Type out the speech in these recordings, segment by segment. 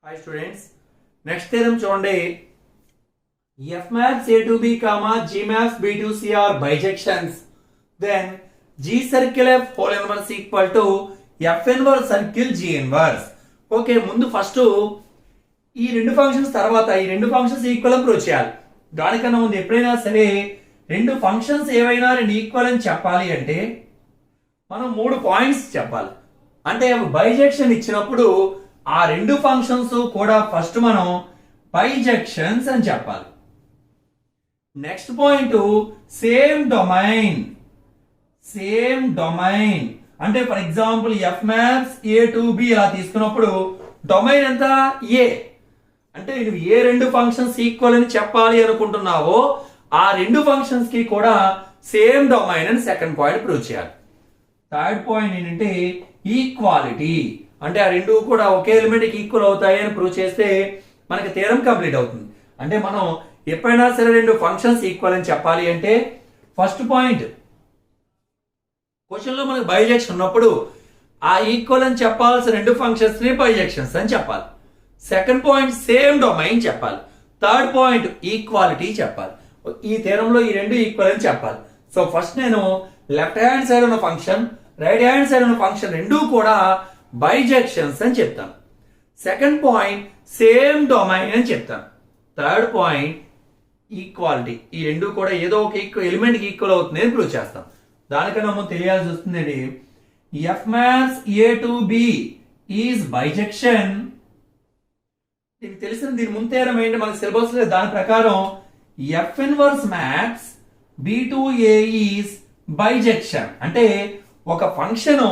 Hi students. Next theorem చూడండి. F maps A to B, G maps B to C are bijections. Then G circle F whole inverse equal to F inverse circle G inverse. Okay, ముందు first ఈ రెండు functions తర్వాత ఈ రెండు functions equal అని prove చేయాలి. దానికన్నా ముందు ఎప్పుడైనా సరే రెండు ఫంక్షన్స్ ఏవైనా రెండు ఈక్వల్ అని చెప్పాలి అంటే మనం 3 పాయింట్స్ చెప్పాలి. అంటే బైజెక్షన్ ఇచ్చినప్పుడు ఆ రెండు ఫంక్షన్స్ కూడా ఫస్ట్ మనం బైజెక్షన్స్ అని చెప్పాలి. నెక్స్ట్ పాయింట్ సేమ్ డొమైన్ అంటే for example F maps A to B ఇలా తీసుకున్నప్పుడు డొమైన్ ఎంత ఏ అంటే నువ్వు ఏ రెండు ఫంక్షన్స్ ఈక్వల్ అని చెప్పాలి అనుకుంటున్నావో ఆ రెండు ఫంక్షన్స్ కి కూడా సేమ్ డొమైన్ అని సెకండ్ పాయింట్ ప్రూవ్ చేయాలి. థర్డ్ పాయింట్ ఏంటంటే ఈక్వాలిటీ అంటే ఆ రెండు కూడా ఒకే ఎలిమెంట్ ఈక్వల్ అవుతాయి అని ప్రూవ్ చేస్తే మనకి థియరం కంప్లీట్ అవుతుంది. అంటే మనం ఎప్పుడైనా సరే రెండు ఫంక్షన్స్ ఈక్వల్ అని చెప్పాలి అంటే ఫస్ట్ పాయింట్ క్వశ్చన్ లో మనకి బైజెక్షన్ ఉన్నప్పుడు ఆ ఈక్వల్ అని చెప్పాల్సిన రెండు ఫంక్షన్స్ ని బైజెక్షన్స్ అని చెప్పాలి. సెకండ్ పాయింట్ సేమ్ డొమైన్ చెప్పాలి. థర్డ్ పాయింట్ ఈక్వాలిటీ చెప్పాలి. ఈ థియరంలో ఈ రెండు ఈక్వల్ అని చెప్పాలి. సో ఫస్ట్ నేను లెఫ్ట్ హ్యాండ్ సైడ్ ఉన్న ఫంక్షన్ రైట్ హ్యాండ్ సైడ్ ఉన్న ఫంక్షన్ రెండు కూడా బైజెక్షన్స్ అని చెప్తాను. సెకండ్ పాయింట్ సేమ్ డొమైన్ అని చెప్తాను. థర్డ్ పాయింట్ ఈక్వాలిటీ ఈ రెండు కూడా ఏదో ఒక ఎలిమెంట్ ఈక్వల్ అవుతుంది అని ప్రూవ్ చేస్తాం. దానికన్నా ముందు తెలియాల్సి వస్తుంది F maps A to b is bisection. ఇది తెలిసిన దీని ముందు థియరం ఏంటి మనకి సిలబస్ లో దాని ప్రకారం F inverse maps B to A is bijection. అంటే ఒక ఫంక్షన్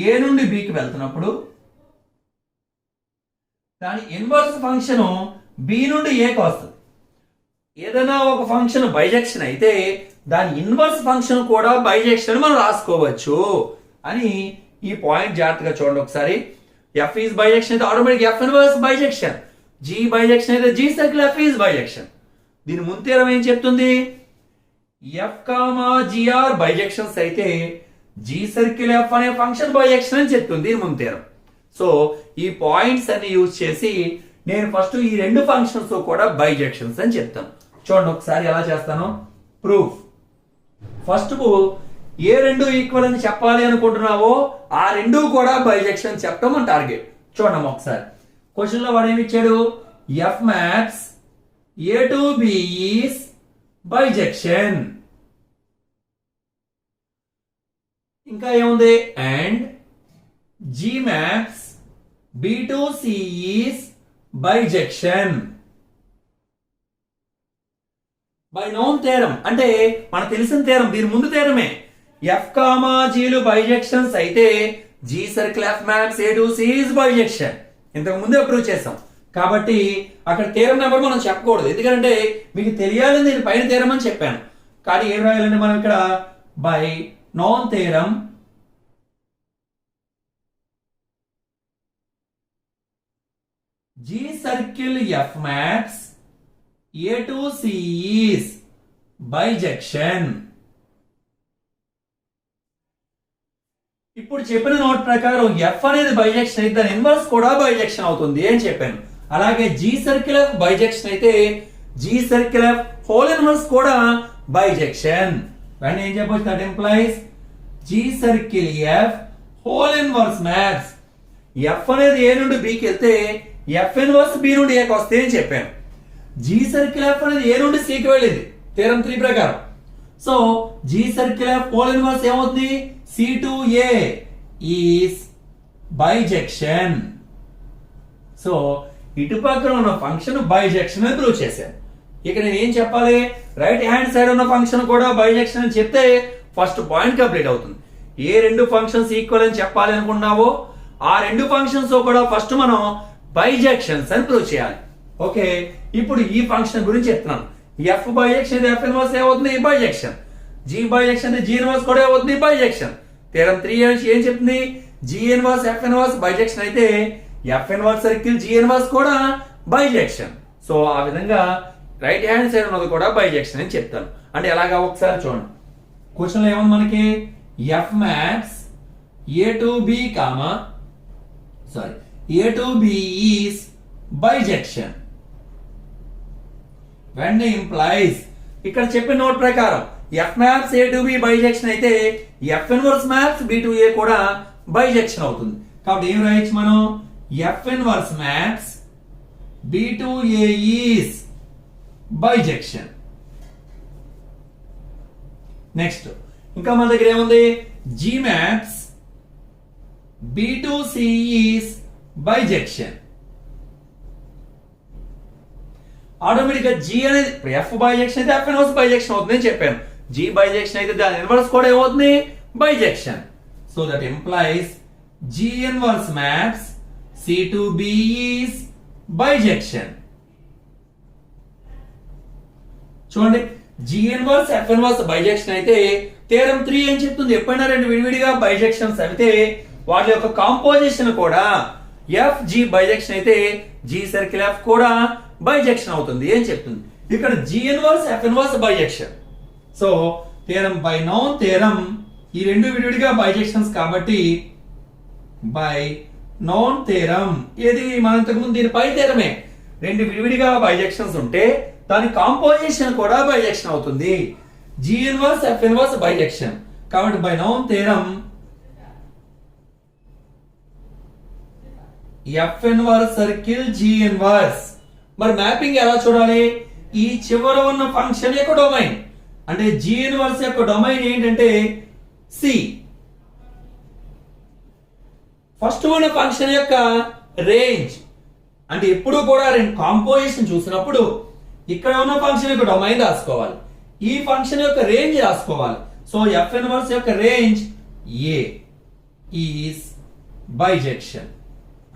ఏ నుండి బికి వెళ్తున్నప్పుడు దాని ఇన్వర్స్ ఫంక్షన్ బి నుండి ఏకి వస్తుంది. ఏదైనా ఒక ఫంక్షన్ బైజెక్షన్ అయితే దాని ఇన్వర్స్ ఫంక్షన్ కూడా బైజెక్షన్ మనం రాసుకోవచ్చు అని ఈ పాయింట్ జాగ్రత్తగా చూడండి ఒకసారి. ఎఫ్ ఈజ్ బైజెక్షన్ అయితే automatic f inverse bijection, g bijection అయితే G circle f is bijection. దీని ముందు థియరం ఏం చెప్తుంది? ఎఫ్ కామా జిఆర్ బైజెక్షన్స్ అయితే జీ సర్కిల్ ఎఫ్ అనే ఫంక్షన్ బైజెక్షన్ అని చెప్తుంది దీని ముందు థియరం. సో ఈ పాయింట్స్ అన్ని యూజ్ చేసి నేను ఫస్ట్ ఈ రెండు ఫంక్షన్స్ కూడా బైజెక్షన్స్ అని చెప్తాను. చూడండి ఒకసారి ఎలా చేస్తాను. ప్రూఫ్ ఫస్ట్ ఏ రెండు ఈక్వల్ అని చెప్పాలి అనుకుంటున్నావో ఆ రెండు కూడా బైజెక్షన్ చెప్పడం మన టార్గెట్. చూడండి ఒకసారి క్వశ్చన్ లో వాడు ఏమి ఇచ్చాడు? F maps A to B is bijection. ఇంకా ఏముంది? And G maps B to C is bijection. By known theorem అంటే మనకు తెలిసిన థియరం దీని ముందు థియరమే. ఎఫ్ కామా జీలు బైజెక్షన్స్ అయితే G circle F maps A to C is bijection. ఇంతకు ముందే ప్రూవ్ చేసాం కాబట్టి అక్కడ థియరం నెంబర్ మనం చెప్పకూడదు. ఎందుకంటే మీకు తెలియాలని నేను పైన థియరం అని చెప్పాను. కానీ ఏం రాయాలంటే మనం ఇక్కడ by known theorem G circle F maps A to C is bijection. ఇప్పుడు చెప్పిన నోట్ ప్రకారం ఎఫ్ అనేది బైజెక్షన్ అయితే దాని ఇన్వర్స్ కూడా బైజెక్షన్ అవుతుంది అని చెప్పాను. అలాగే జీ సర్కిల్ ఎఫ్ బైజెక్షన్ అయితే G circle F whole inverse కూడా బైజెక్షన్. వెంటనే ఏం చెప్పొచ్చు? That implies G circle F whole inverse maps. F అనేది ఏ నుండి బికి వెళ్తే ఎఫ్ ఇన్వర్స్ బి నుండి ఏకి వస్తే అని చెప్పాను. జీ సర్కిల్ ఎఫ్ అనేది ఏ నుండి సికి వెళ్ళింది థియరం 3 ప్రకారం. So g circle F whole inverse ఏమవుతుంది? C to A is bijection. So ఇటు పక్కన ఉన్న ఫంక్షన్ బైజెక్షన్ అని ప్రూవ్ చేశాను. ఇక నేను ఏం చెప్పాలి? రైట్ హ్యాండ్ సైడ్ ఉన్న ఫంక్షన్ కూడా బైజెక్షన్ అని చెప్తే ఫస్ట్ పాయింట్ కంప్లీట్ అవుతుంది. ఏ రెండు ఫంక్షన్స్ ఈక్వల్ అని చెప్పాలి అనుకున్నావో ఆ రెండు ఫంక్షన్స్ కూడా ఫస్ట్ మనం బైజెక్షన్స్ అని ప్రూవ్ చేయాలి. ఓకే, ఇప్పుడు ఈ ఫంక్షన్ గురించి చెప్తున్నాను. ఎఫ్ బైజెక్షన్ ఎఫ్ ఇన్వర్స్ ఏమవుతుంది? Bijection. G bijection G inverse కూడా ఏమవుతుంది? బైజెక్షన్. థియరం 3 ఏం చెప్తుంది? G inverse F inverse bijection అయితే F inverse circle G inverse కూడా బైజెక్షన్. సో ఆ విధంగా రైట్ హ్యాండ్ సైడ్ ఉన్నది కూడా బైజెక్షన్ అని చెప్తాను. అంటే ఎలాగా ఒకసారి చూడండి. క్వశ్చన్ లో ఏముంది మనకి? F maps A to B comma A to B is bisection. When implies ఇక్కడ చెప్పిన నోట్ ప్రకారం F maps A to B bisection అయితే F inverse maps B to ఏ కూడా బైజెక్షన్ అవుతుంది. కాబట్టి ఏం రాయొచ్చు మనం? F inverse maps B to A is bisection. Next ఇంకా మన దగ్గర ఏముంది? G maps B to C is bisection. Automatic గా జీ అనేది ఎఫ్ బైజెక్షన్ అయితే ఎఫ్ ఇన్వర్స్ బైజెక్షన్ అవుతుంది అని చెప్పాను. జీ బైజెక్షన్ అయితే దాని ఇన్వర్స్ కూడా ఏమవుతుంది? Bijection. So that implies g inverse maps C to B is bijection. చూడండి, g inverse F inverse bijection అయితే థీరం 3 ఏం చెప్తుంది? ఎప్పుడైనా రెండు విడివిడిగా బైజెక్షన్స్ అయితే వాటి యొక్క కాంపోజిషన్ కూడా ఎఫ్ జీ బైజెక్షన్ అయితే జీ సర్కిల్ ఎఫ్ కూడా బైజెక్షన్ అవుతుంది అని చెప్తుంది. ఇక్కడ G inverse F inverse bijection. So theorem by known theorem ఈ రెండు విడివిడిగా బైజెక్షన్స్ కాబట్టి బై నౌన్ థీరం ఏది మన ఇంతకుముందు దీని పై థీరమే. రెండు విడివిడిగా బైజెక్షన్స్ ఉంటే దాని కాంపోజిషన్ కూడా బైజెక్షన్ అవుతుంది. G inverse F inverse bijection కాబట్టి by known theorem f inverse circle G inverse. మరి మ్యాపింగ్ ఎలా చూడాలి? ఈ చివర ఉన్న ఫంక్షన్ యొక్క డొమైన్ అంటే జీ ఇన్వర్స్ యొక్క డొమైన్ ఏంటంటే సి. ఫస్ట్ ఉన్న ఫంక్షన్ యొక్క రేంజ్ అంటే ఎప్పుడు కూడా రెండు కాంపోజిషన్ చూసినప్పుడు ఇక్కడ ఉన్న ఫంక్షన్ యొక్క డొమైన్ రాసుకోవాలి, ఈ ఫంక్షన్ యొక్క రేంజ్ రాసుకోవాలి. సో ఎఫ్ ఇన్వర్స్ యొక్క రేంజ్ ఏ ఈస్ బైజెక్షన్.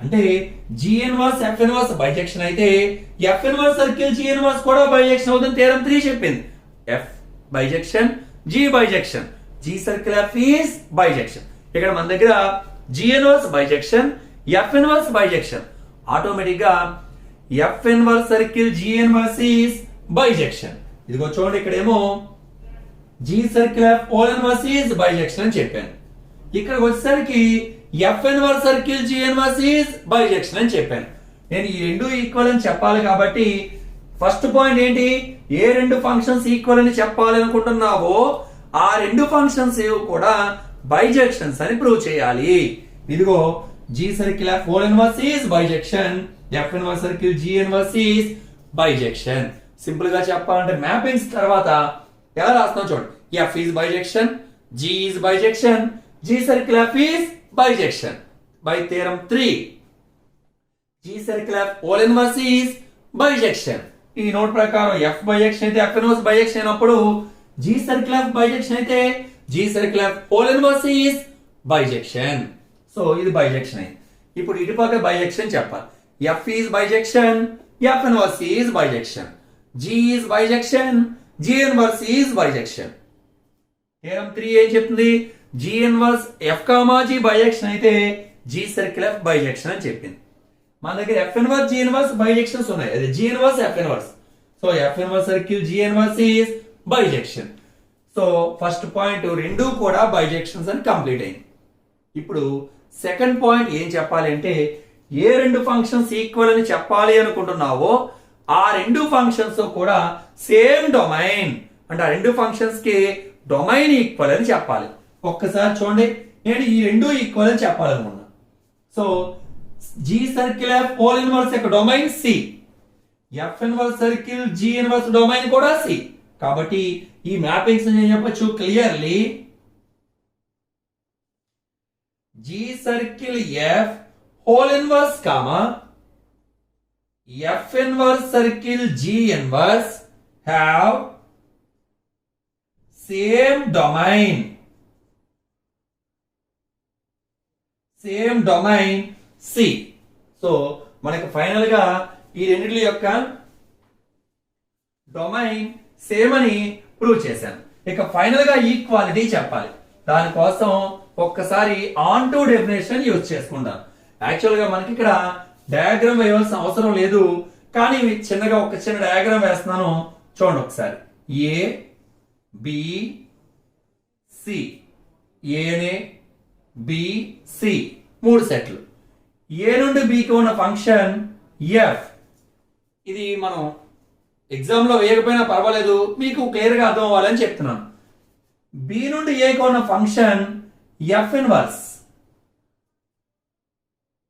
అంటే g inverse F inverse bijection అయితే F inverse circle G inverse కూడా బైజెక్షన్ అవుతుంది. థీరం 3 చెప్పింది. F bijection g bijection G circle F is bijection. ఇక్కడ మన దగ్గర g inverse bijection F inverse bijection. Automatic గా f inverse circle G inverse is bijection. ఇదిగో చూడండి, ఇక్కడేమో g circle F whole inverse is bijection అని చెప్పాను. ఇక్కడికి వచ్చేసరికి F inverse circle G inverse is bijection అని చెప్పాను. నేను ఈ రెండు ఈక్వల్ అని చెప్పాలి కాబట్టి ఫస్ట్ పాయింట్ ఏంటి? ఏ రెండు ఫంక్షన్స్ ఈక్వల్ అని చెప్పాలి అనుకుంటున్నావో ఆ రెండు ఫంక్షన్స్ కూడా బైజెక్షన్స్ అని ప్రూవ్ చేయాలి. ఇదిగో G circle F whole inverse is bijection, F inverse circle G inverse is bijection. Simple గా చెప్పాలంటే మ్యాపింగ్స్ తర్వాత ఎలా రాస్తున్నాం చూడండి. F is bijection, G is bijection, G circle F is bijection by theorem 3. G circle F whole inverse is bijection. ఈ note ప్రకారం F bijection అయితే F inverse bijection అయినప్పుడు జీ సర్కిల్ ఎఫ్ బైజెక్షన్ అయితే G circle F whole inverse is bijection. So ఇది bijection అయింది. ఇప్పుడు ఇటు పక్క బైజెక్షన్ చెప్పాలి. F is bijection, F inverse is bijection, G is bijection, G inverse is bijection. Theorem 3 ఏం చెప్తుంది? G inverse F comma G bijection అయితే G circle F bijection అని చెప్పింది. మన దగ్గర F inverse G inverse bijections ఉన్నాయి, అది G inverse F inverse. So F inverse circle G inverse is bijection. So first point రెండు కూడా బైజెక్షన్స్ అని కంప్లీట్ అయింది. ఇప్పుడు సెకండ్ పాయింట్ ఏం చెప్పాలి అంటే ఏ రెండు ఫంక్షన్స్ ఈక్వల్ అని చెప్పాలి అనుకుంటున్నావో ఆ రెండు ఫంక్షన్స్ కూడా సేమ్ డొమైన్ అంటే ఆ రెండు ఫంక్షన్స్ కి డొమైన్ ఈక్వల్ అని చెప్పాలి. ఒక్కసారి చూడండి, నేను ఈ రెండు ఈక్వల్ అని చెప్పాలనుకున్నా. So g circle F whole inverse యొక్క domain C, f inverse circle G inverse domain కూడా సి. కాబట్టి ఈ మ్యాపింగ్స్ నేను చెప్పొచ్చు clearly g circle F whole inverse comma f inverse circle G inverse have same domain C. So మనకి final గా ఈ రెండింటి యొక్క డొమైన్ సేమ్ అని ప్రూవ్ చేశాను. ఇక ఫైనల్ గా ఈక్వాలిటీ చెప్పాలి. దానికోసం ఒక్కసారి ఆన్ టు డెఫినేషన్ యూజ్ చేసుకుందాం. యాక్చువల్ గా మనకి ఇక్కడ డయాగ్రామ్ వేయాల్సిన అవసరం లేదు, కానీ చిన్నగా ఒక చిన్న డయాగ్రామ్ వేస్తున్నాను చూడండి ఒకసారి. ఏ బి సి, ఏనే బి సి మూడు సెట్లు. ఏ నుండి బికి ఉన్న ఫంక్షన్ ఎఫ్. ఇది మనం ఎగ్జామ్ లో వేయకపోయినా పర్వాలేదు, మీకు క్లియర్ గా అర్థం అవ్వాలని చెప్తున్నాను. బి నుండి ఏకి ఉన్న function F inverse.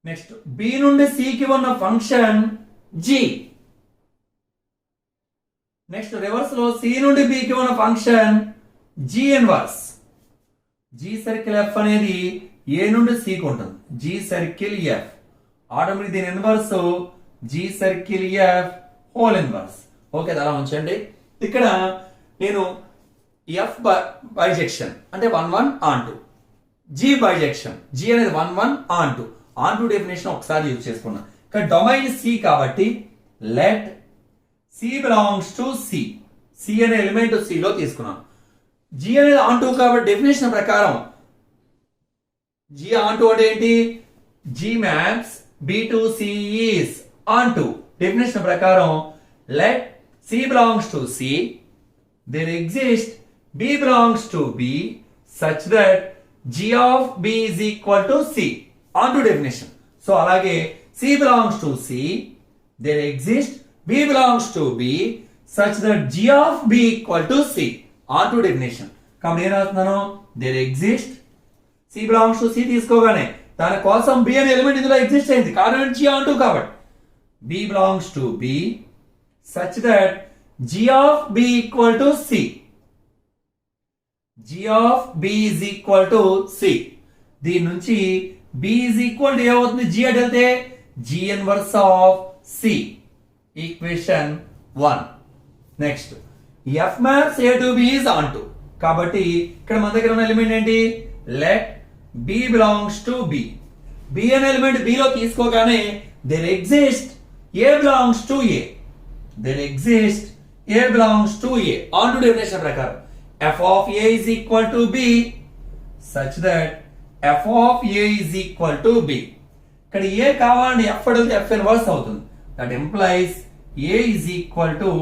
Next B నుండి సికి ఉన్న ఫంక్షన్ జి. నెక్స్ట్ రివర్స్ లో సి నుండి బికి ఉన్న function G inverse. G circle F అనేది ఏ నుండి సికి ఉంటుంది, జి సర్కిల్ ఎఫ్. ఆటోమేటిక్ దీని inverse G circle F whole inverse. Okay, అలా ఉంచండి. ఇక్కడ నేను ఎఫ్ బైజెక్షన్ అంటే 1 1 ఆన్ 2, జి బైజెక్షన్ జి అనేది 1 1 ఆన్ 2. ఆన్ 2 డెఫినేషన్ ఒకసారి యూజ్ చేసుకున్నా. ఇక్కడ డొమైన్ సి కాబట్టి let C belongs to C. C అనే ఎలిమెంట్ సి లో తీసుకున్నాను. జి అనేది ఆన్ 2 కాబట్టి డెఫినేషన్ ప్రకారం జి ఆన్ 2 అంటే ఏంటి, G maps B to C is on 2. Definition ప్రకారం let C belongs to C, there exist B belongs to B such that G of B is equal to C. On to definition. So alage C belongs to C, there exist B belongs to B such that G of B equal to C. On to definition. Come here రాస్తున్నాను, there exist C belongs to C తీసుకోగానే దాని కోసం B అనే element ఇందులో exist అయింది, కారణం G on 2 కాబట్టి B belongs to B such that G of B equal to C. G of B is equal to C. దీని నుంచి B is equal to ఏమవుతుంది, G అటు వెళ్తే G inverse of C. Equation 1. Next F maps A to B is on 2. కాబట్టి ఇక్కడ మన దగ్గర ఉన్న ఎలిమెంట్ ఏంటి, let B belongs to B. B అనే ఎలిమెంట్ B లో తీసుకోగానే there exist A belongs to A. There exists A belongs to A. On to definition ప్రకారం f of A is equal to B such that f of A is equal to B. ఇక్కడ A కావాలంటే f అడిగితే f inverse అవుతుంది. That implies A is equal to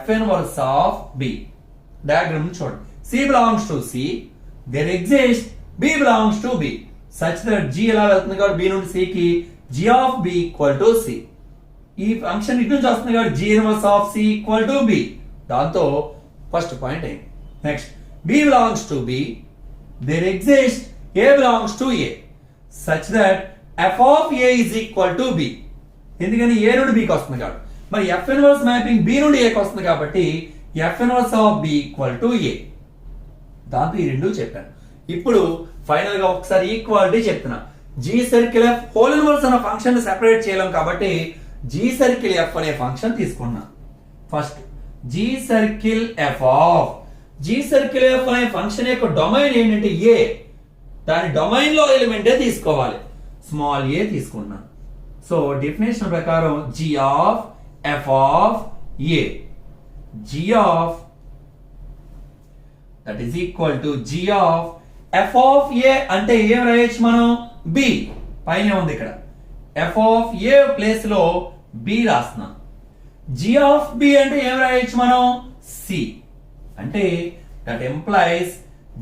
f inverse of B. Diagram చూడండి. C belongs to C. There exists B belongs to B such that G ఎలా వెళ్తుంది కాబట్టి B నుండి C కి G of B equal to C. ఈ function ఇటు నుంచి వస్తుంది కాబట్టి G inverse of C equal to B. దాంతో ఫస్ట్ పాయింట్ అయింది. Next B belongs to B, there exists A belongs to A such that f of A is equal to B. ఎందుకని A నుండి B కి వస్తుంది కాబట్టి, మరి f inverse mapping B నుండి A కి వస్తుంది కాబట్టి f inverse of B equal to A. దాంతో ఈ రెండు చెప్పాను. ఇప్పుడు ఫైనల్ గా ఒకసారి ఈక్వాలిటీ చెప్తున్నా. G circle F whole inverse అన్న ఫంక్షన్ సెపరేట్ చేయలేం కాబట్టి G సర్కిల్ F అనే ఫంక్షన్ తీసుకున్నా. First G circle F of G circle F అనే ఫంక్షన్ యొక్క డొమైన్ ఏంటంటే A. దాని డొమైన్ లో ఎలిమెంటే తీసుకోవాలి, స్మాల్ a తీసుకున్నా. సో డెఫినేషన్ ప్రకారం G of F of A, G of that is equal to G of F of A అంటే ఏం రాయొచ్చు మనం, B పైన ఉంది ఇక్కడ. f of A ప్లేస్ లో B రాస్తున్నా. G of B అంటే ఏం రాయొచ్చు మనం, C. అంటే that implies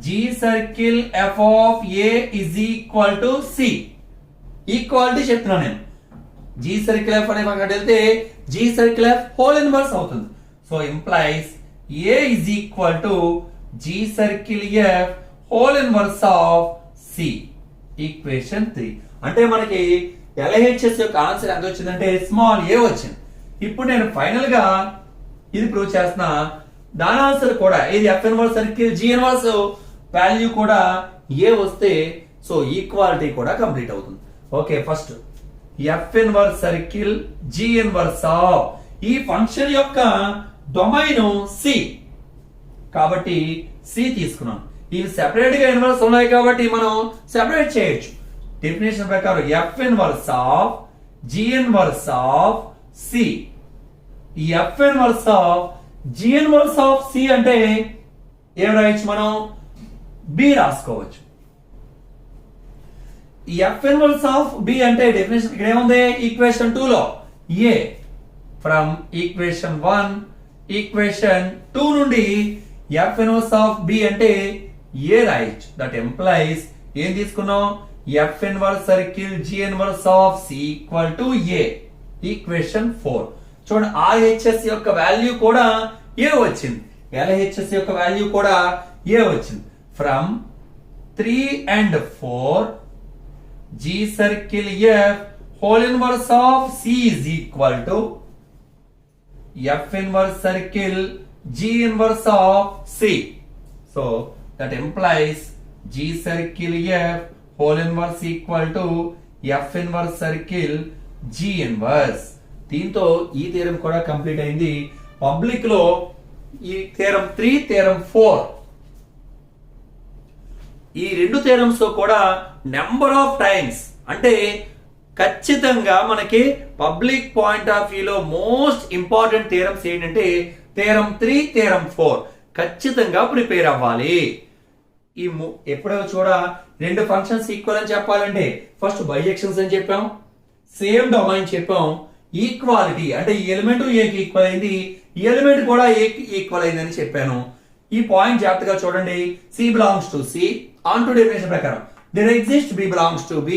G circle f of A is equal to C. Equality చెప్తున్నాను నేను. G సర్కిల్ f అనే పక్కన వెళ్తే G circle f whole inverse అవుతుంది. So implies A is equal to G circle f whole inverse of C. Equation 3. అంటే మనకి LHS యొక్క answer ఎంత వచ్చిందంటే స్మాల్ a వచ్చింది. ఇప్పుడు నేను ఫైనల్ గా ఇది ప్రూవ్ చేస్తున్నా. దాని ఆన్సర్ కూడా ఇది F inverse circle G inverse value కూడా a వస్తే సో ఈక్వాలిటీ కూడా కంప్లీట్ అవుతుంది. Okay, first F inverse circle G inverse of ఈ ఫంక్షన్ యొక్క డొమైన్ C కాబట్టి C తీసుకున్నాం. ఇవి సెపరేట్ గా ఇన్వర్స్ ఉన్నాయి కాబట్టి మనం సెపరేట్ చేయొచ్చు. డెఫినేషన్ ప్రకారం F inverse of G inverse of C. ఈ F inverse of G inverse of C అంటే ఏం రాయొచ్చు మనం, B రాసుకోవచ్చు. ఈ F ఇన్వర్స్ ఆఫ్ B అంటే డెఫినేషన్ ఇక్కడ ఏముంది, ఈక్వేషన్ 2 లో A ఫ్రమ్ ఈక్వేషన్ 1 ఈక్వేషన్ 2 నుండి F ఇన్వర్స్ ఆఫ్ B అంటే A రాయొచ్చు. దట్ ఎంప్లాయిస్ ఏం తీసుకున్నాం, F inverse circle G inverse of C equal to A. Equation 4. చూడండి RHS యొక్క వాల్యూ కూడా ఏ వచ్చింది, LHS యొక్క వాల్యూ కూడా ఏ వచ్చింది. From 3 and 4 G circle F whole inverse of C is equal to F inverse circle G inverse of C. So that implies G circle F whole inverse equal to F inverse circle G inverse. దీంతో ఈ theorem కూడా complete అయింది. Public లో ఈ theorem 3, theorem 4 ఈ రెండు theorems తో కూడా నెంబర్ ఆఫ్ టైమ్స్, అంటే ఖచ్చితంగా మనకి పబ్లిక్ పాయింట్ ఆఫ్ వ్యూలో మోస్ట్ ఇంపార్టెంట్ థీరమ్స్ ఏంటంటే థీరం 3, థీరం 4 ఖచ్చితంగా ప్రిపేర్ అవ్వాలి. ఈ ఎప్పుడో రెండు ఫంక్షన్స్ ఈక్వల్ అని చెప్పాలంటే ఫస్ట్ బైజెక్షన్స్ అని చెప్పాం, సేమ్ డొమైన్ చెప్పాం, ఈక్వాలిటీ అంటే ఈ ఎలిమెంట్ ఏకి ఈక్వల్ అయింది, ఈ ఎలిమెంట్ కూడా ఏకి ఈక్వల్ అయింది అని చెప్పాను. ఈ పాయింట్ జాగ్రత్తగా చూడండి. C belongs to C on to definition ప్రకారం there exists B belongs to B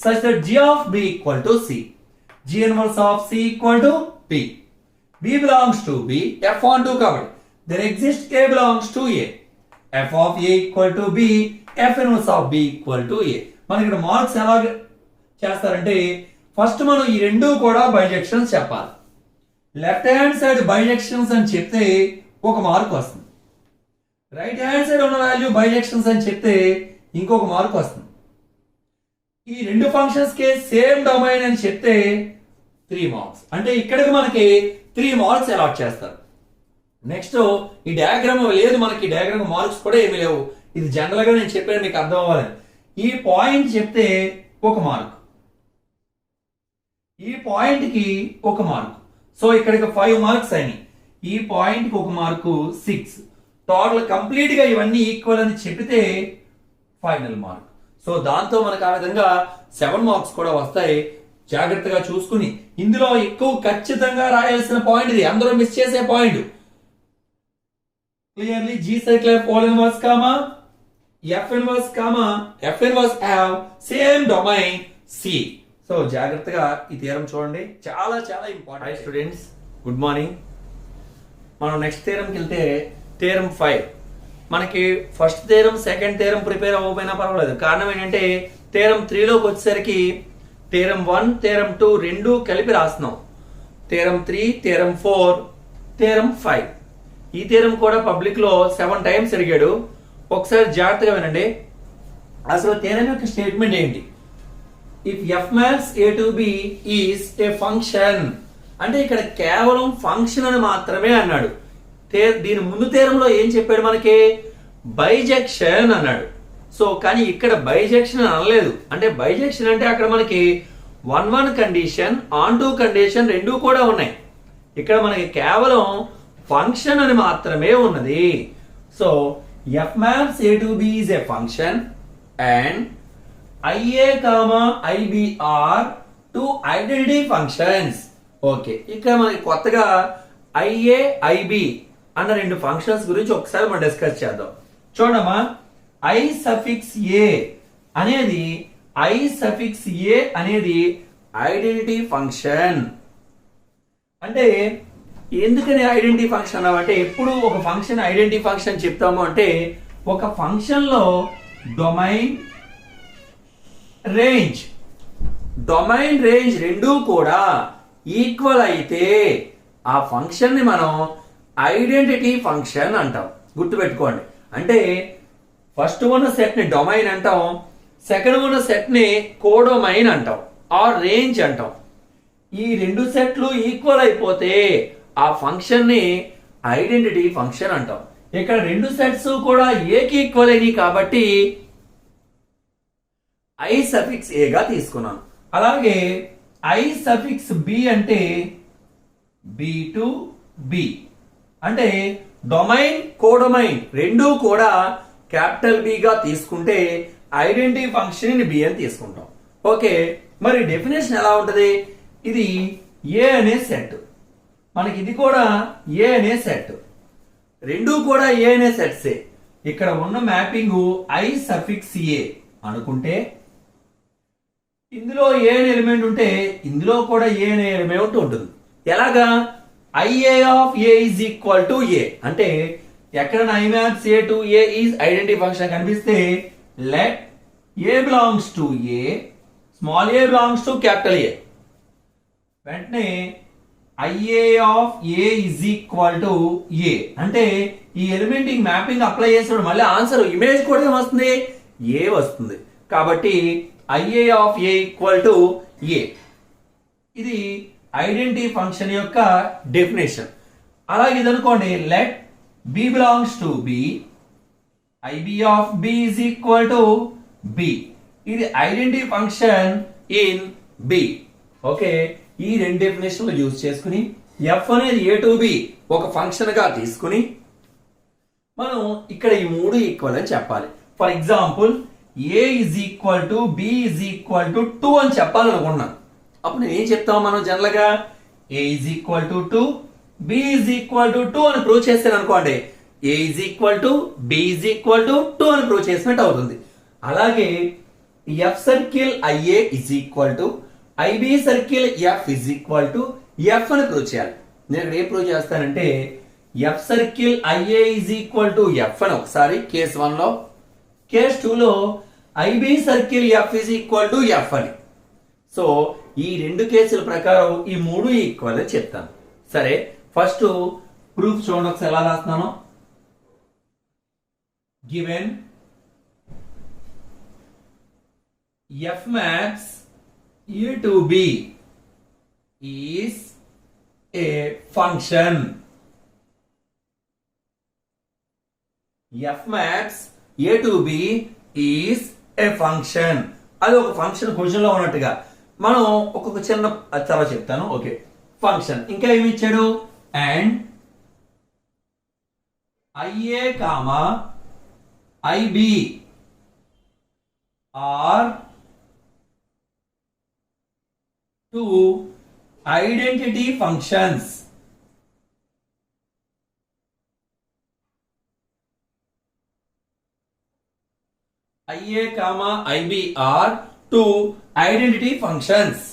such that G of B equal to C, G inverse of C equal to B. B belongs to B, F on 2 కాబట్టి there exists A belongs to A, F of A equal to B, F inverse of B equal to A. మనకి ఇక్కడ marks ఎలా చేస్తారంటే first మనం ఈ రెండు కూడా బైజెక్షన్స్ చెప్పాలి. లెఫ్ట్ హ్యాండ్ సైడ్ బైజెక్షన్స్ అని చెప్తే ఒక మార్క్ వస్తుంది, రైట్ హ్యాండ్ సైడ్ ఉన్న వాల్యూ బైజెక్షన్స్ అని చెప్తే ఇంకొక మార్క్ వస్తుంది. ఈ రెండు ఫంక్షన్స్ కి సేమ్ డొమైన్ అని చెప్తే 3 మార్క్స్, అంటే ఇక్కడికి మనకి 3 మార్క్స్ అలాట్ చేస్తారు. నెక్స్ట్ ఈ డయాగ్రామ్ లేదు, మనకి డయాగ్రామ్ మార్క్స్ కూడా ఏమీ లేవు, ఇది జనరల్ గా నేను చెప్పాను మీకు అర్థం అవ్వాలని. ఈ పాయింట్ చెప్తే ఒక మార్క్, ఈ పాయింట్ కి ఒక మార్క్, సో ఇక్కడికి 5 మార్క్స్ అయినాయి. ఈ పాయింట్ కి ఒక మార్కు 6, టోటల్ కంప్లీట్ గా ఇవన్నీ ఈక్వల్ అని చెప్తే ఫైనల్ మార్క్. సో దాంతో మనకు ఆ విధంగా 7 మార్క్స్ కూడా వస్తాయి. జాగ్రత్తగా చూసుకుని ఇందులో ఎక్కువ ఖచ్చితంగా రాయాల్సిన పాయింట్ ఇది, అందరూ మిస్ చేసే point. Clearly G circle F whole inverse comma F inverse comma F inverse have same domain C. So జాగ్రత్తగా ఈ థీరం చూడండి, చాలా చాలా important. High students, good morning. మనం నెక్స్ట్ థీరంకి వెళ్తే థీరం 5. మనకి first theorem, second theorem prepare అవ్వకపోయినా పర్వాలేదు. కారణం ఏంటంటే థీరం 3లోకి వచ్చేసరికి థీరం 1, థీరం 2 రెండు కలిపి రాస్తున్నాం. Theorem 3, theorem 4, theorem 5. ఈ థీరం కూడా పబ్లిక్ లో 7 టైమ్స్ అడిగాడు. ఒకసారి జాగ్రత్తగా వినండి. అసలు థీరం యొక్క స్టేట్మెంట్ ఏంటి? If F maps A to B is a function, అంటే ఇక్కడ కేవలం ఫంక్షన్ అని మాత్రమే అన్నాడు. దీని ముందు థీరంలో ఏం చెప్పాడు మనకి? బైజెక్షన్ అన్నాడు. సో కానీ ఇక్కడ బైజెక్షన్ అనలేదు. అంటే బైజెక్షన్ అంటే అక్కడ మనకి 1 కండిషన్, ఆన్ 2 కండిషన్ రెండు కూడా ఉన్నాయి. ఇక్కడ మనకి కేవలం ఫంక్షన్ అని మాత్రమే ఉన్నది. So F maps A to B is a function and IA, IB are two identity functions. Okay, ఇక్కడ మనకి కొత్తగా IA, IB అన్న రెండు ఫంక్షన్స్ గురించి ఒకసారి మనం డిస్కస్ చేద్దాం. చూడమ్మా, I suffix A అనేది ఐడెంటిటీ ఫంక్షన్. అంటే ఎందుకని ఐడెంటిటీ ఫంక్షన్ అన్నామంటే, ఎప్పుడు ఒక ఫంక్షన్ ఐడెంటిటీ ఫంక్షన్ చెప్తాము అంటే ఒక ఫంక్షన్ లో డొమైన్ రేంజ్ రెండూ కూడా ఈక్వల్ అయితే ఆ ఫంక్షన్ ని మనం ఐడెంటిటీ ఫంక్షన్ అంటాం. గుర్తుపెట్టుకోండి. అంటే ఫస్ట్ ఉన్న సెట్ ని డొమైన్ అంటాం, సెకండ్ ఉన్న సెట్ ని కోడొమైన్ అంటాం, ఆర్ రేంజ్ అంటాం. ఈ రెండు సెట్లు ఈక్వల్ అయిపోతే ఆ ఫంక్షన్ ని ఐడెంటిటీ ఫంక్షన్ అంటాం. ఇక్కడ రెండు సెట్స్ కూడా ఏకి ఈక్వల్ అయినాయి కాబట్టి I suffix A గా తీసుకున్నాను. అలాగే I suffix B అంటే B to B, అంటే డొమైన్ కోడొమైన్ రెండూ కూడా క్యాపిటల్ B గా తీసుకుంటే ఐడెంటిటీ ఫంక్షన్ ని B అని తీసుకుంటాం. ఓకే, మరి డెఫినేషన్ ఎలా ఉంటది? ఇది A అనే సెట్, మనకి ఇది కూడా A అనే సెట్, రెండూ కూడా A అనే సెట్సే. ఇక్కడ ఉన్న మ్యాపింగ్ I suffix A అనుకుంటే ఇందులో ఏ అనే ఎలిమెంట్ ఉంటే ఇందులో కూడా ఏ అనే ఎలిమెంట్ ఉంటుంది. ఎలాగా? IA of a is equal to a అంటే ఎక్కడ I maps A to A is identity function కనిపిస్తే let A belongs to A, small a belongs to capital A. వెంటనే IA of a is equal to a అంటే ఈ element mapping apply చేసినప్పుడు మళ్ళీ answer image కూడా ఏమొస్తుంది? ఏ వస్తుంది. కాబట్టి IA of A equal to ఏ. ఇది ఐడెంటిటీ ఫంక్షన్ యొక్క డెఫినేషన్. అలాగే ఇది అనుకోండి, let B belongs to B, IB of b is equal to b. ఇది identity function in B. Okay, ఈ రెండు డెఫినేషన్లు యూజ్ చేసుకుని ఎఫ్ అనేది ఏ టు బి ఒక ఫంక్షన్ గా తీసుకుని మనం ఇక్కడ ఈ మూడు ఈక్వల్ అని చెప్పాలి. For example a is equal to b is equal to 2 అని చెప్పాలనుకున్నాను. అప్పుడు నేను ఏం చెప్తాం మనం జనరల్ గా? A is equal to 2, b is equal to 2 అని ప్రూవ్ చేస్తాను అనుకోండి. A is equal to b is equal to 2 అని ప్రూవ్ చేసినట్టు అవుతుంది. అలాగే F circle IA is equal to IB circle f is equal to F అని prove చేయాలి. నేను ఇక్కడ ఏం ప్రూవ్ చేస్తానంటే f circle IA is equal to F అని ఒకసారి కేస్ 1 లో, కేస్ 2 లో IB circle f is equal to F అని. సో ఈ రెండు కేసుల ప్రకారం ఈ మూడు ఈక్వల్ అని చెప్తాను. సరే, ఫస్ట్ ప్రూఫ్ చూడండి ఒకసారి ఎలా రాస్తున్నాను. Given F maps A to B is a function. F maps A to B is a function. అది ఒక ఫంక్షన్ క్వశ్చన్ లో ఉన్నట్టుగా మనం ఒక్కొక్క చిన్న తర్వాత చెప్తాను. ఓకే, ఫంక్షన్ ఇంకా ఏమి ఇచ్చాడు? And IA comma IB are two identity functions. IA comma IB are two identity functions.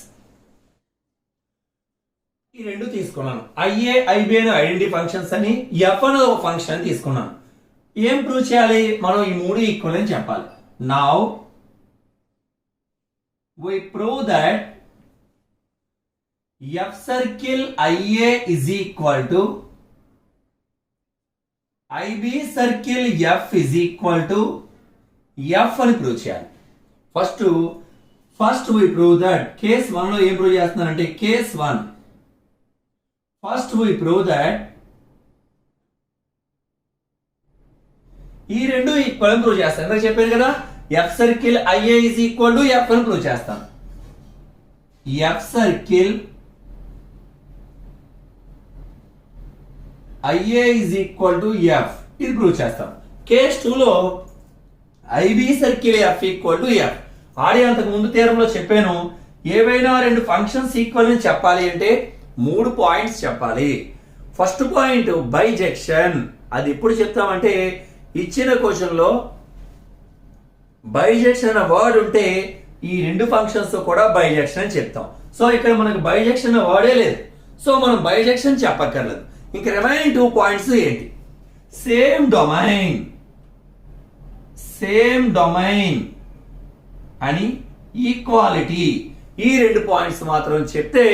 ఈ రెండు తీసుకున్నాను. IA IB అనే ఐడెంటిటీ ఫంక్షన్స్ అని, F అనే ఒక ఫంక్షన్ అని తీసుకున్నాను. ఏం ప్రూవ్ చేయాలి? మనం ఈ మూడు ఈక్వల్ అని చెప్పాలి. Now we prove that F circle IA is equal to IB circle F is equal to F అని ప్రూవ్ చేయాలి. First we prove that case 1 లో ఏం ప్రూవ్ చేస్తున్నానంటే case 1 first we prove that ఈ రెండు ఈక్వల్ అని ప్రూవ్ చేస్తాను. ఎందుకు చెప్పాను కదా, F circle IA is equal to F అని ప్రూవ్ చేస్తాను. F circle IA is equal to F ఇది ప్రూవ్ చేస్తాం. కేస్ 2 లో IB circle F equal to F. ఆడి అంతకు ముందు థియరంలో చెప్పాను, ఏవైనా రెండు ఫంక్షన్స్ ఈక్వల్ అని చెప్పాలి అంటే 3 పాయింట్స్ చెప్పాలి. First point bisection. అది ఎప్పుడు చెప్తామంటే ఇచ్చిన క్వశ్చన్ లో బైజెక్షన్ అనే వర్డ్ ఉంటే ఈ రెండు ఫంక్షన్స్ తో కూడా బైజెక్షన్ అని చెప్తాం. సో ఇక్కడ మనకు బైజెక్షన్ అనే వర్డే లేదు, సో మనం బైజెక్షన్ చెప్పక్కర్లేదు. ఇంకా రిమైనింగ్ 2 పాయింట్స్ ఏంటి? సేమ్ డొమైన్ అని ఈక్వాలిటీ. ఈ 2 పాయింట్స్ మాత్రం చెప్తే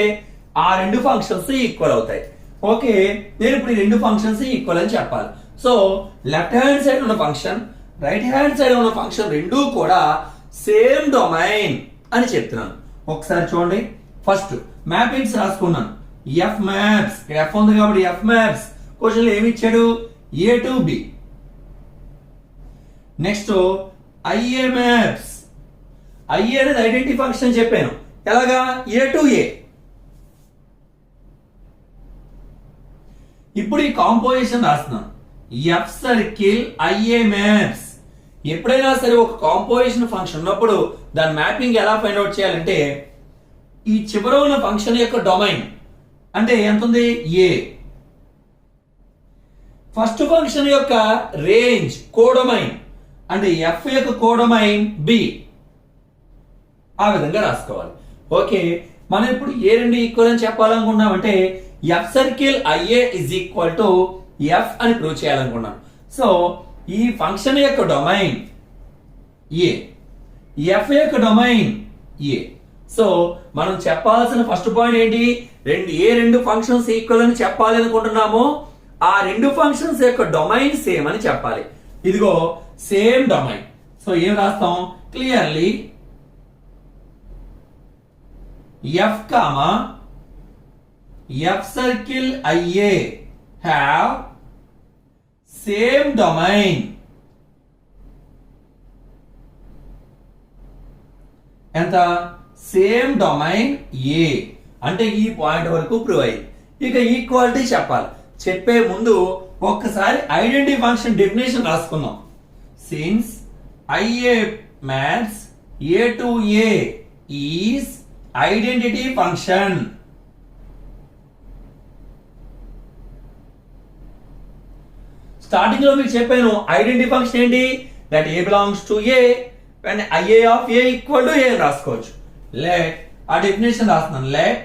ఆ రెండు ఫంక్షన్స్ ఈక్వల్ అవుతాయి. ఓకే, నేను ఇప్పుడు ఈ రెండు ఫంక్షన్స్ ఈక్వల్ అని చెప్పాలి. సో లెఫ్ట్ హ్యాండ్ సైడ్ ఉన్న ఫంక్షన్, రైట్ హ్యాండ్ సైడ్ ఉన్న ఫంక్షన్ రెండూ కూడా సేమ్ డొమైన్ అని చెప్తున్నాను. ఒకసారి చూడండి. ఫస్ట్ మ్యాపింగ్స్ రాసుకున్నాను. ఎఫ్ మ్యాప్స్, ఎఫ్ ఉంది కాబట్టి ఎఫ్ మ్యాప్స్ క్వశ్చన్ ఏమి ఇచ్చాడు? A to B. Next IA maps. IA అనేది ఐడెంటిటీ ఫంక్షన్ చెప్పాను. ఎలాగా? A to A. ఇప్పుడు ఈ కాంపోజిషన్ రాస్తున్నాను. F circle IA maps. ఎప్పుడైనా సరే ఒక కాంపోజిషన్ ఫంక్షన్ ఉన్నప్పుడు దాని మ్యాపింగ్ ఎలా ఫైండ్ అవుట్ చేయాలంటే ఈ చివర ఉన్న ఫంక్షన్ యొక్క డొమైన్ అంటే ఎంత ఉంది? ఏ. ఫస్ట్ ఫంక్షన్ యొక్క రేంజ్ కోడొమైన్ అంటే ఎఫ్ యొక్క కోడొమైన్ బి. ఆ విధంగా రాసుకోవాలి. ఓకే, మనం ఇప్పుడు ఏ రెండు ఈక్వల్ అని చెప్పాలనుకున్నామంటే F circle I A is equal to F అని ప్రూవ్ చేయాలనుకున్నాం. సో ఈ ఫంక్షన్ యొక్క డొమైన్ ఏ, ఎఫ్ యొక్క డొమైన్ ఏ. సో మనం చెప్పాల్సిన ఫస్ట్ పాయింట్ ఏంటి, ఏ రెండు ఫంక్షన్స్ ఈక్వల్ అని చెప్పాలి అనుకుంటున్నామో ఆ రెండు ఫంక్షన్స్ యొక్క డొమైన్ సేమ్ అని చెప్పాలి. ఇదిగో సేమ్ డొమైన్. సో ఏం రాస్తాం, clearly F comma F circle IA have same domain. ఎంత, సేమ్ డొమైన్ ఏ అంటే ఈ పాయింట్ వరకు ప్రూవ్ అయింది. ఇక ఈక్వాలిటీ చెప్పాలి. చెప్పే ముందు ఒక్కసారి ఐడెంటిటీ ఫంక్షన్ డెఫినేషన్ రాసుకుందాం. Since I A maps A to A is identity function. Starting లో మీకు చెప్పాను ఐడెంటిటీ ఫంక్షన్ ఏంటి, that A belongs to A and I A of A equal to A అని రాసుకోవచ్చు. లెట్ ఆ డెఫినేషన్ రాస్తున్నాను. Let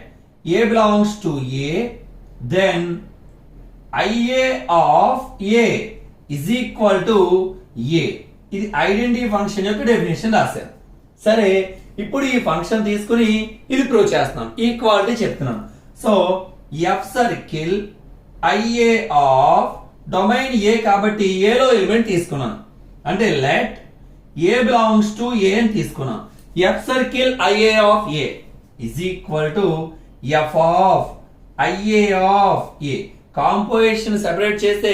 A belongs to A then I A of A is equal to ఏ. ఇది identity function యొక్క డెఫినేషన్ రాశాను. సరే, ఇప్పుడు ఈ ఫంక్షన్ తీసుకుని ఇది ప్రూవ్ చేస్తున్నాం, ఈక్వాలిటీ చెప్తున్నాం. So F circle I A of domain A కాబట్టి ఏలో ఎలిమెంట్ తీసుకున్నాను, అంటే let A belongs to A అని తీసుకున్నాం. F circle I A of A is equal to F of I A of A. Composition separate చేస్తే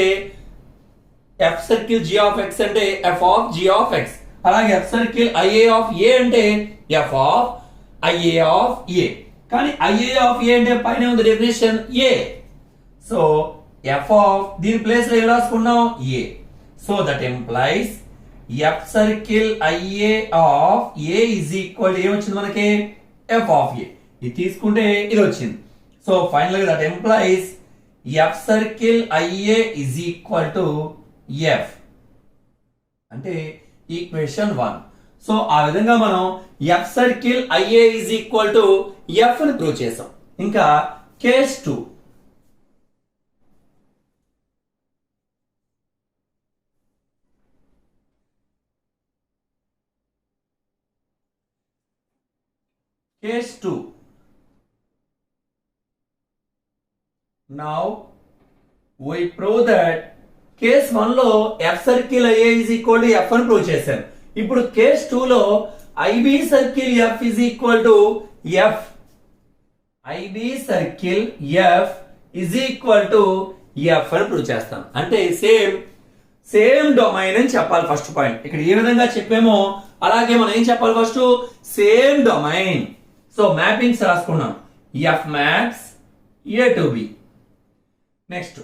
F circle G of X అంటే F of G of X, అలాగే F circle I A of A అంటే F of I A of A. కానీ I A of A అంటే పైన ఉంది definition A. So F of దీని place లో ఏం రాసుకున్నాం, A. So that implies F circle I A of A is equal ఏమొచ్చింది మనకి, ఎఫ్ ఆఫ్ ఏ. ఇది తీసుకుంటే ఇది వచ్చింది. సో ఫైనల్ గా that implies F circle I A is equal to F అంటే ఈక్వేషన్ 1. సో ఆ విధంగా మనం F circle I A is equal to F అని ప్రూవ్ చేసాం. ఇంకా case 2. Case 2. Now we prove that case 1 లో f circle IA is equal to f అని prove చేశాను. ఇప్పుడు కేస్ 2 లో IB circle f is equal to f. IB circle f is equal to f అని prove చేస్తాను. అంటే same domain అని చెప్పాలి ఫస్ట్ పాయింట్. ఇక్కడ ఏ విధంగా చెప్పామో అలాగే మనం ఏం చెప్పాలి, first same domain. So mappings రాసుకున్నాం. F maps A to B. Next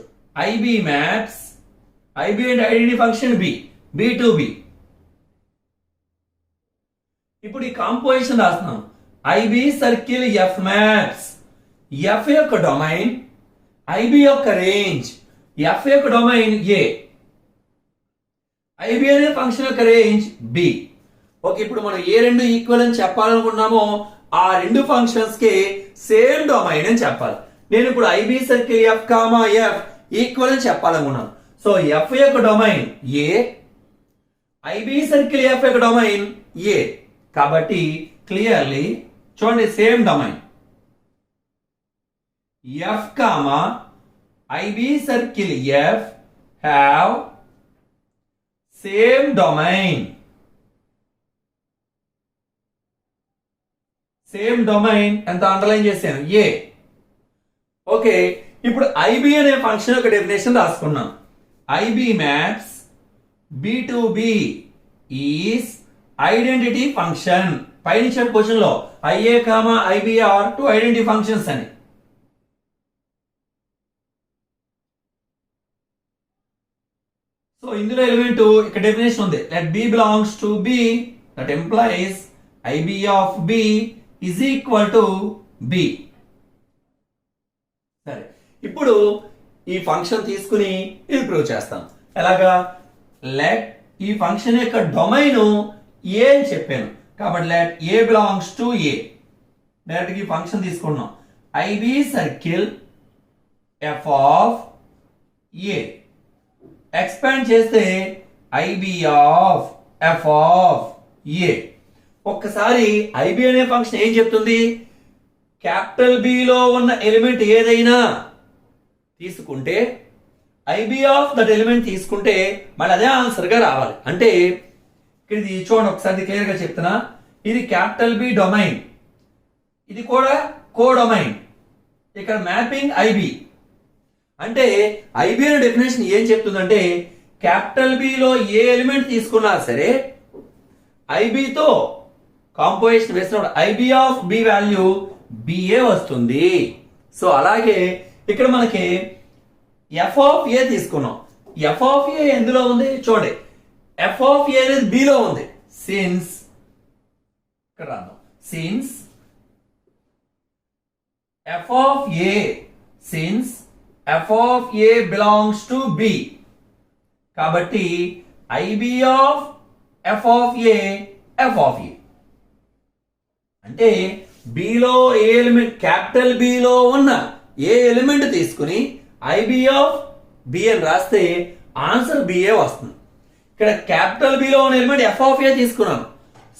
I B maps, I B అంటే identity function B, B to B. ఇప్పుడు ఈ కాంపోజిషన్ రాస్తున్నాం. I B circle F maps, F యొక్క డొమైన్ ఐబి యొక్క రేంజ్, ఎఫ్ యొక్క డొమైన్ ఏ, ఐబి అనే function యొక్క రేంజ్ బి. ఓకే, ఇప్పుడు మనం ఏ రెండు ఈక్వల్ అని చెప్పాలనుకున్నామో ఆ రెండు ఫంక్షన్స్ కి సేమ్ డొమైన్ అని చెప్పాలి. నేను ఇప్పుడు IB circle F comma F equal అని చెప్పాలనుకున్నాను. సో ఎఫ్ యొక్క domain A, IB circle F యొక్క డొమైన్ ఏ కాబట్టి క్లియర్లీ చూడండి same domain. F comma IB circle F have same domain. Same domain ఎంత అండర్లైన్ చేశాను, ఏ. ఓకే, ఇప్పుడు IB అనే ఫంక్షన్ యొక్క డెఫినేషన్ రాసుకున్నాం. IB maps B to B is identity function. పైన ఇచ్చిన క్వశ్చన్ లో IA comma IB are two identity functions అని. సో ఇందులో ఎలిమెంట్ ఇక్కడ డెఫినేషన్ ఉంది. Let B belongs to B, that implies IB of B is equal to B. సరే, ఇప్పుడు ఈ ఫంక్షన్ తీసుకుని ఇది ప్రూవ్ చేస్తాం. ఎలాగా, లెట్ ఈ ఫంక్షన్ యొక్క డొమైన్ ఏ అని చెప్పాను కాబట్టి let A belongs to A. Direct గా ఫంక్షన్ తీసుకున్నాం. IB circle F of A expand చేస్తే IB of F of A. ఒక్కసారి ఐబి అనే ఫంక్షన్ ఏం చెప్తుంది? క్యాపిటల్ బిలో ఉన్న ఎలిమెంట్ ఏదైనా తీసుకుంటే ఐబి ఆఫ్ దట్ ఎలిమెంట్ తీసుకుంటే మళ్ళీ అదే ఆన్సర్ గా రావాలి. అంటే ఇక్కడ ఇది చూడండి, ఒకసారి క్లియర్ గా చెప్తున్నా. ఇది క్యాపిటల్ బి డొమైన్, ఇది కూడా కో డొమైన్. ఇక్కడ మ్యాపింగ్ ఐబి అంటే ఐబి అనే డెఫినేషన్ ఏం చెప్తుందంటే క్యాపిటల్ బిలో ఏ ఎలిమెంట్ తీసుకున్నా సరే ఐబితో కాంపోజిషన్ వేసినప్పుడు IB of B value BA వస్తుంది. సో అలాగే ఇక్కడ మనకి ఎఫ్ ఆఫ్ ఏ తీసుకున్నాం. ఎఫ్ ఆఫ్ ఏ ఎందులో ఉంది చూడండి, ఎఫ్ ఆఫ్ ఏ అనేది బిలో ఉంది. సిన్స్ ఇక్కడ రాద్దాం, since F of A, since F of A belongs to B, కాబట్టి I B of F of A F of A అంటే బిలో ఏ ఎలిమెంట్, క్యాపిటల్ బిలో ఉన్న ఏ ఎలిమెంట్ తీసుకుని ఐబి ఆఫ్ బి అని రాస్తే ఆన్సర్ బిఏ వస్తుంది. ఇక్కడ క్యాపిటల్ బిలో ఉన్న ఎలిమెంట్ ఎఫ్ ఆఫ్ ఏ తీసుకున్నాను.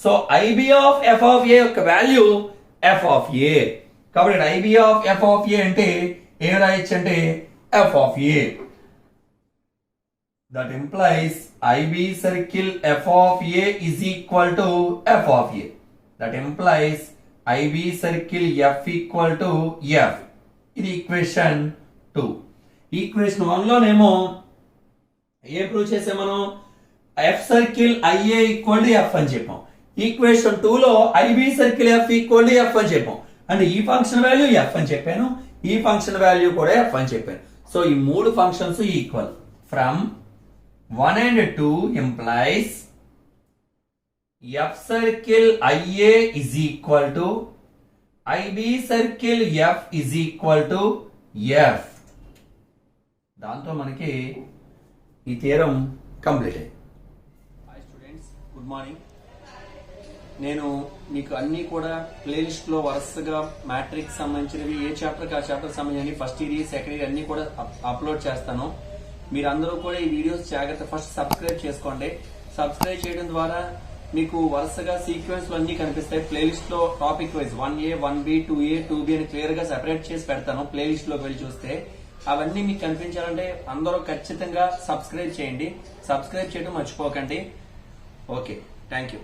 So I B of F of A యొక్క వాల్యూ ఎఫ్ ఆఫ్ ఏ. కాబట్టి I B of F of A అంటే ఏం రాయొచ్చు అంటే F of A. That implies IB circle F of A is equal to F of A. That implies IB circle F equal to F. ఇది equation 2. Equation 1 లోనేమో ఏ prove చేసే మనం F circle IA equal to F అని చెప్పాం. Equation 2 లో IB circle F equal to F అని చెప్పాం. అంటే ఈ ఫంక్షన్ వాల్యూ ఎఫ్ అని చెప్పాను, ఈ ఫంక్షన్ వాల్యూ కూడా ఎఫ్ అని చెప్పాను. సో ఈ మూడు functions equal. From 1 and 2 implies F circle IA is equal to IB circle F is equal to F. దాంతో మనకి ఈ థియరం కంప్లీట్ అయ్యింది. Hi students, good morning. నేను మీకు అన్ని కూడా ప్లేలిస్ట్ లో వరుసగా మ్యాట్రిక్స్ సంబంధించినవి ఏ చాప్టర్ ఆ చాప్టర్ సంబంధించి ఫస్ట్ ఇయర్ సెకండ్ ఇయర్ అన్ని కూడా అప్లోడ్ చేస్తాను. మీరందరూ కూడా ఈ వీడియోస్ జాగ్రత్త ఫస్ట్ సబ్స్క్రైబ్ చేసుకోండి. సబ్స్క్రైబ్ చేయడం ద్వారా మీకు వరుసగా సీక్వెన్స్ అన్ని కనిపిస్తాయి. ప్లేలిస్ట్ లో topic wise 1A 1B 2A 2B అని క్లియర్ గా సెపరేట్ చేసి పెడతాను. ప్లేలిస్ట్ లోకి వెళ్ళి చూస్తే అవన్నీ మీకు కనిపించాలంటే అందరూ ఖచ్చితంగా సబ్స్క్రైబ్ చేయండి. సబ్స్క్రైబ్ చేయడం మర్చిపోకండి. Okay, thank you.